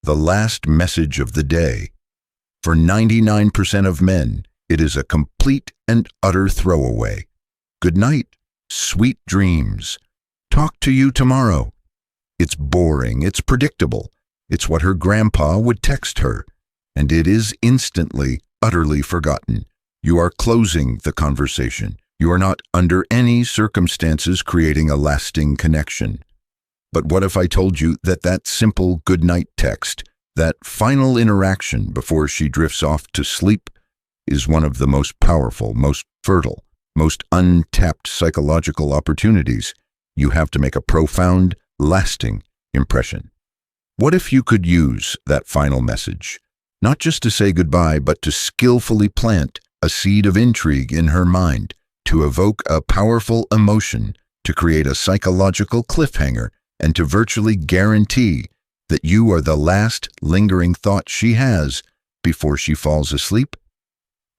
the last message of the day. For 99% of men, it is a complete and utter throwaway. Good night, sweet dreams. Talk to you tomorrow. It's boring, it's predictable. It's what her grandpa would text her, and it is instantly, utterly forgotten. You are closing the conversation. You are not, under any circumstances, creating a lasting connection. But what if I told you that that simple goodnight text, that final interaction before she drifts off to sleep, is one of the most powerful, most fertile, most untapped psychological opportunities you have to make a profound, lasting impression? What if you could use that final message, not just to say goodbye, but to skillfully plant a seed of intrigue in her mind, to evoke a powerful emotion, to create a psychological cliffhanger, and to virtually guarantee that you are the last lingering thought she has before she falls asleep?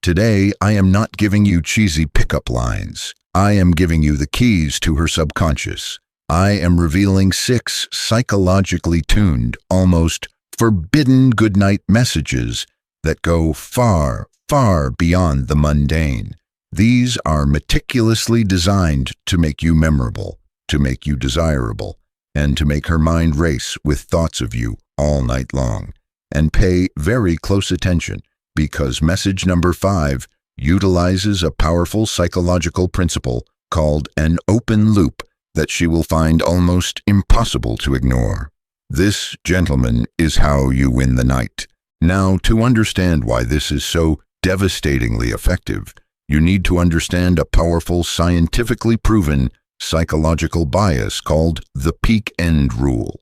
Today, I am not giving you cheesy pickup lines. I am giving you the keys to her subconscious. I am revealing 6 psychologically tuned, almost forbidden goodnight messages that go far, far beyond the mundane. These are meticulously designed to make you memorable, to make you desirable, and to make her mind race with thoughts of you all night long. And pay very close attention, because message number 5 utilizes a powerful psychological principle called an open loop that she will find almost impossible to ignore. This, gentlemen, is how you win the night. Now, to understand why this is so devastatingly effective, you need to understand a powerful, scientifically proven psychological bias called the peak end rule.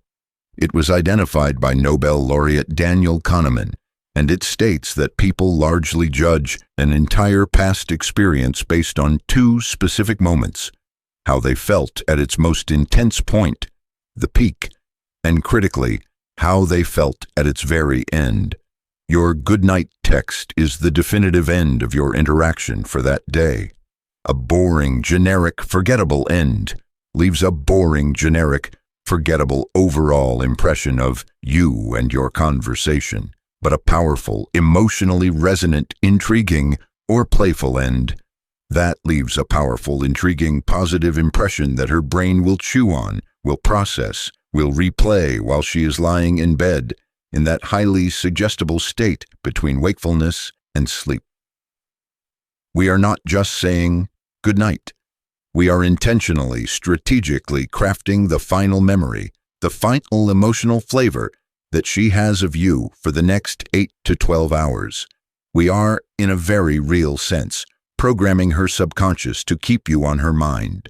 It was identified by Nobel laureate Daniel Kahneman, and it states that people largely judge an entire past experience based on 2 specific moments: how they felt at its most intense point, the peak, and critically, how they felt at its very end. Your goodnight text is the definitive end of your interaction for that day. A boring, generic, forgettable end leaves a boring, generic, forgettable overall impression of you and your conversation. But a powerful, emotionally resonant, intriguing, or playful end, that leaves a powerful, intriguing, positive impression that her brain will chew on, will process, will replay while she is lying in bed, in that highly suggestible state between wakefulness and sleep. We are not just saying good night. We are intentionally, strategically crafting the final memory, the final emotional flavor that she has of you for the next 8 to 12 hours. We are, in a very real sense, programming her subconscious to keep you on her mind.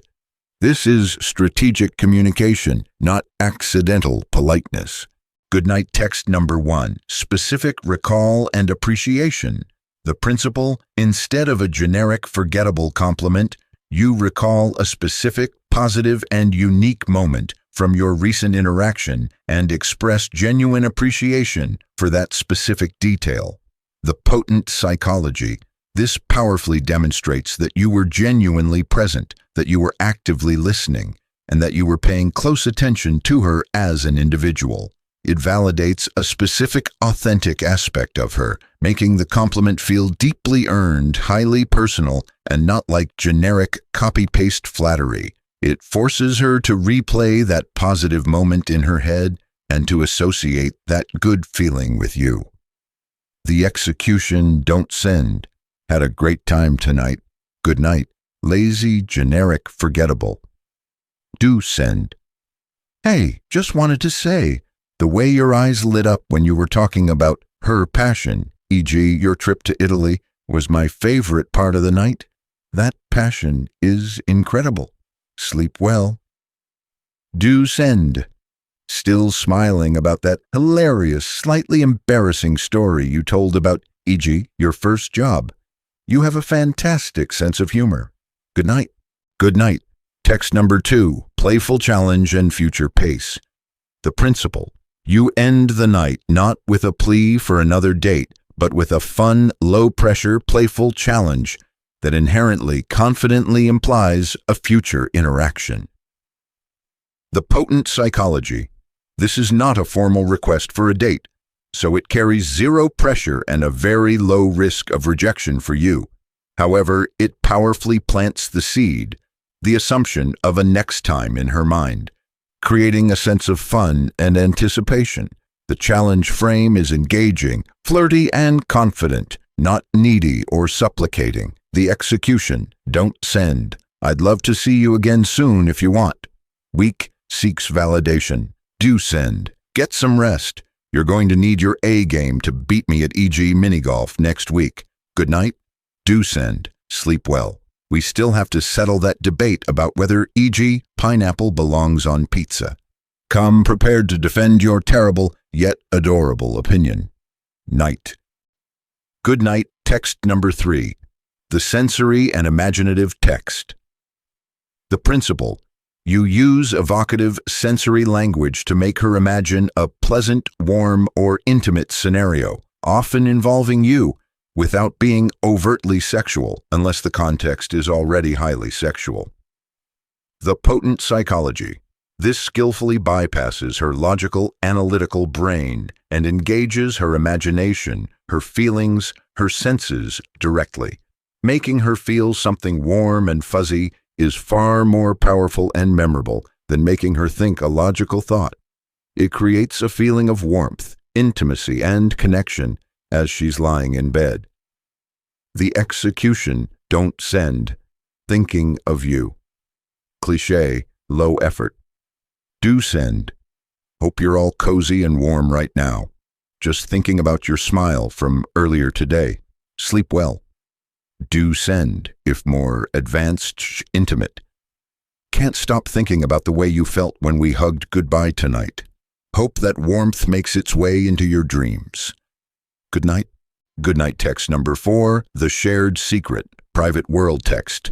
This is strategic communication, not accidental politeness. Goodnight text number 1, specific recall and appreciation. The principle: instead of a generic, forgettable compliment, you recall a specific, positive, and unique moment from your recent interaction and express genuine appreciation for that specific detail. The potent psychology. This powerfully demonstrates that you were genuinely present, that you were actively listening, and that you were paying close attention to her as an individual. It validates a specific, authentic aspect of her, making the compliment feel deeply earned, highly personal, and not like generic copy-paste flattery. It forces her to replay that positive moment in her head and to associate that good feeling with you. The execution: don't send. Had a great time tonight. Good night. Lazy, generic, forgettable. Do send. Hey, just wanted to say, the way your eyes lit up when you were talking about her passion, e.g. your trip to Italy, was my favorite part of the night. That passion is incredible. Sleep well. Do send. Still smiling about that hilarious, slightly embarrassing story you told about, e.g. your first job. You have a fantastic sense of humor. Good night. Good night. Text number 2, playful challenge and future pace. The principle: you end the night not with a plea for another date, but with a fun, low-pressure, playful challenge that inherently, confidently implies a future interaction. The potent psychology. This is not a formal request for a date. so it carries zero pressure and a very low risk of rejection for you. However, it powerfully plants the seed, the assumption of a next time in her mind, creating a sense of fun and anticipation. The challenge frame is engaging, flirty, and confident, not needy or supplicating. The execution, don't send. I'd love to see you again soon if you want. Weak, seeks validation. Do send. Get some rest. You're going to need your A game to beat me at EG Minigolf next week. Good night. Do send. Sleep well. We still have to settle that debate about whether EG pineapple belongs on pizza. Come prepared to defend your terrible yet adorable opinion. Night. Good night, text number 3. The sensory and imaginative text. The principle. You use evocative sensory language to make her imagine a pleasant, warm, or intimate scenario, often involving you, without being overtly sexual, unless the context is already highly sexual. The potent psychology. This skillfully bypasses her logical, analytical brain and engages her imagination, her feelings, her senses directly. Making her feel something warm and fuzzy is far more powerful and memorable than making her think a logical thought. It creates a feeling of warmth, intimacy, and connection as she's lying in bed. The execution, don't send, thinking of you. Cliché, low effort. Do send. Hope you're all cozy and warm right now. Just thinking about your smile from earlier today. Sleep well. Do send, if more advanced, intimate. Can't stop thinking about the way you felt when we hugged goodbye tonight. Hope that warmth makes its way into your dreams. Good night. Good night, text number 4, the shared secret, private world text.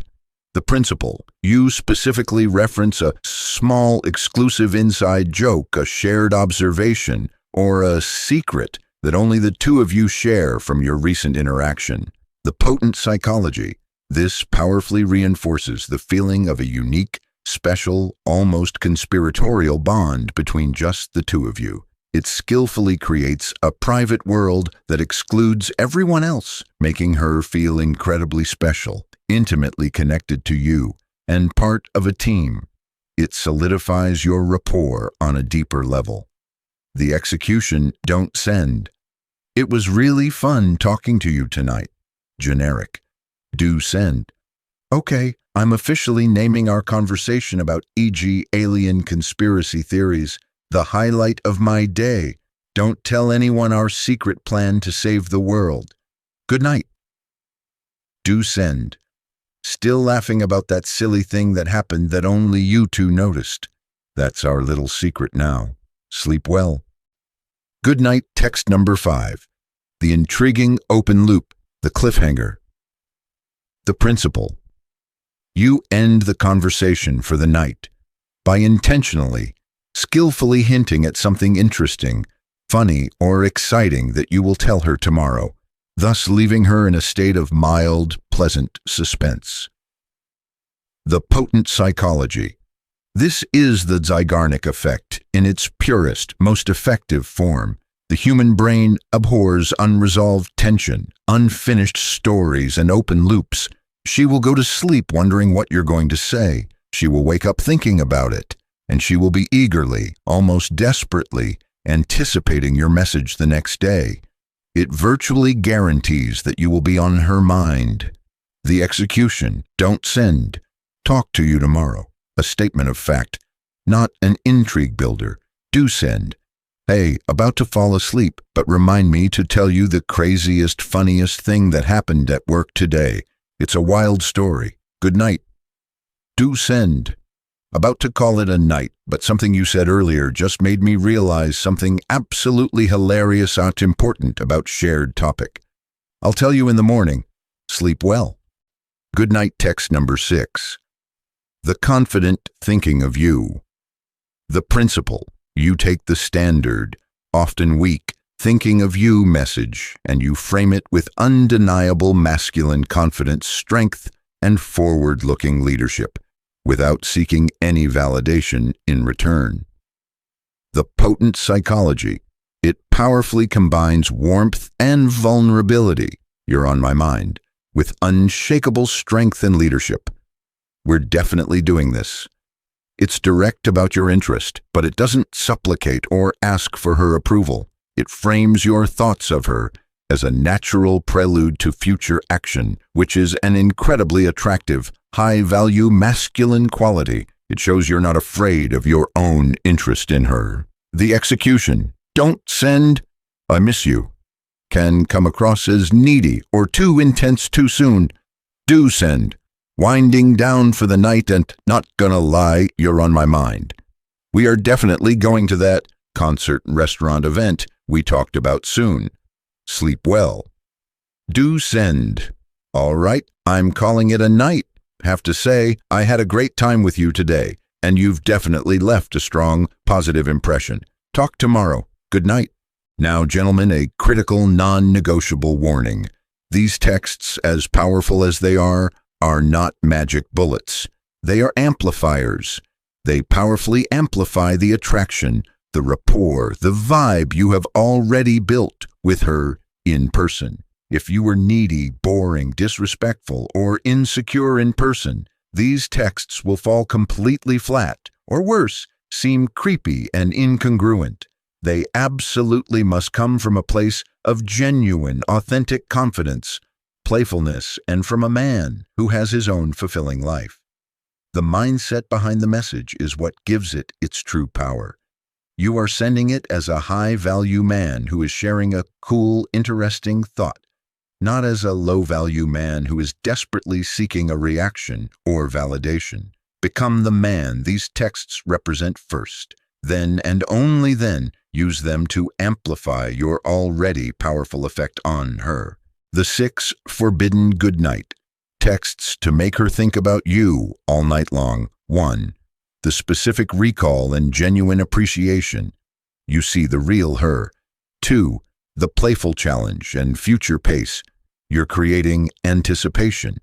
The principle. You specifically reference a small, exclusive inside joke, a shared observation, or a secret that only the two of you share from your recent interaction. The potent psychology. This powerfully reinforces the feeling of a unique, special, almost conspiratorial bond between just the two of you. It skillfully creates a private world that excludes everyone else, making her feel incredibly special, intimately connected to you, and part of a team. It solidifies your rapport on a deeper level. The execution, don't send. It was really fun talking to you tonight. Generic. Do send. Okay, I'm officially naming our conversation about e.g. alien conspiracy theories the highlight of my day. Don't tell anyone our secret plan to save the world. Good night. Do send. Still laughing about that silly thing that happened that only you two noticed. That's our little secret now. Sleep well. Good night, text number 5. The intriguing open loop, the cliffhanger. The principle. You end the conversation for the night by intentionally, skillfully hinting at something interesting, funny, or exciting that you will tell her tomorrow, thus leaving her in a state of mild, pleasant suspense. The potent psychology. This is the Zeigarnik effect in its purest, most effective form. The human brain abhors unresolved tension, unfinished stories, and open loops. She will go to sleep wondering what you're going to say. She will wake up thinking about it, and she will be eagerly, almost desperately, anticipating your message the next day. It virtually guarantees that you will be on her mind. The execution, don't send, talk to you tomorrow. A statement of fact, not an intrigue builder. Do send. Hey, about to fall asleep, but remind me to tell you the craziest, funniest thing that happened at work today. It's a wild story. Good night. Do send. About to call it a night, but something you said earlier just made me realize something absolutely hilarious and important about shared topic. I'll tell you in the morning. Sleep well. Good night, text number 6. The confident thinking of you. The principle. You take the standard, often weak, thinking of you message, and you frame it with undeniable masculine confidence, strength, and forward-looking leadership, without seeking any validation in return. The potent psychology. It powerfully combines warmth and vulnerability, you're on my mind, with unshakable strength and leadership. We're definitely doing this. It's direct about your interest, but it doesn't supplicate or ask for her approval. It frames your thoughts of her as a natural prelude to future action, which is an incredibly attractive, high-value masculine quality. It shows you're not afraid of your own interest in her. The execution, "Don't send, I miss you," can come across as needy or too intense too soon. "Do send, winding down for the night and not gonna lie, you're on my mind." We are definitely going to that concert and restaurant event we talked about soon. Sleep well. Do send. All right, I'm calling it a night. Have to say, I had a great time with you today, and you've definitely left a strong, positive impression. Talk tomorrow. Good night. Now, gentlemen, a critical, non-negotiable warning. These texts, as powerful as they are not magic bullets. They are amplifiers. They powerfully amplify the attraction, the rapport, the vibe you have already built with her in person. If you were needy, boring, disrespectful, or insecure in person, these texts will fall completely flat, or worse, seem creepy and incongruent. They absolutely must come from a place of genuine, authentic confidence, playfulness, and from a man who has his own fulfilling life. The mindset behind the message is what gives it its true power. You are sending it as a high-value man who is sharing a cool, interesting thought, not as a low-value man who is desperately seeking a reaction or validation. Become the man these texts represent first. Then, and only then, use them to amplify your already powerful effect on her. The 6 forbidden goodnight texts to make her think about you all night long. 1. The specific recall and genuine appreciation. You see the real her. 2. The playful challenge and future pace. You're creating anticipation.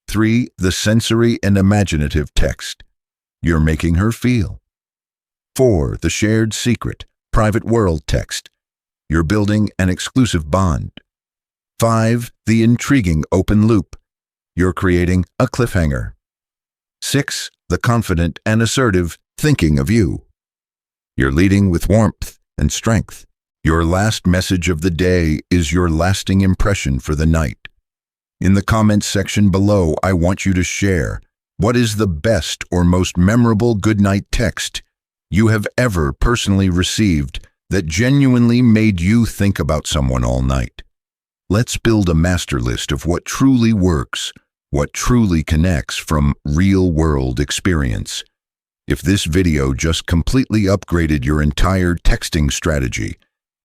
3. The sensory and imaginative text. You're making her feel. 4. The shared secret, private world text. You're building an exclusive bond. 5. The intriguing open loop. You're creating a cliffhanger. 6. The confident and assertive thinking of you. You're leading with warmth and strength. Your last message of the day is your lasting impression for the night. In the comments section below, I want you to share what is the best or most memorable goodnight text you have ever personally received that genuinely made you think about someone all night. Let's build a master list of what truly works, what truly connects from real-world experience. If this video just completely upgraded your entire texting strategy,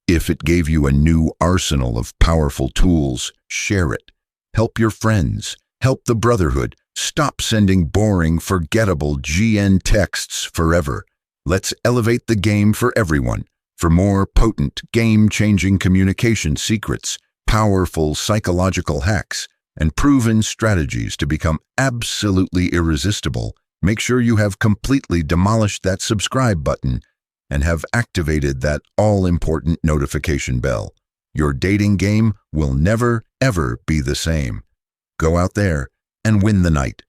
if it gave you a new arsenal of powerful tools, share it. Help your friends. Help the brotherhood. Stop sending boring, forgettable GN texts forever. Let's elevate the game for everyone. For more potent, game-changing communication secrets, powerful psychological hacks, and proven strategies to become absolutely irresistible, make sure you have completely demolished that subscribe button and have activated that all-important notification bell. Your dating game will never, ever be the same. Go out there and win the night.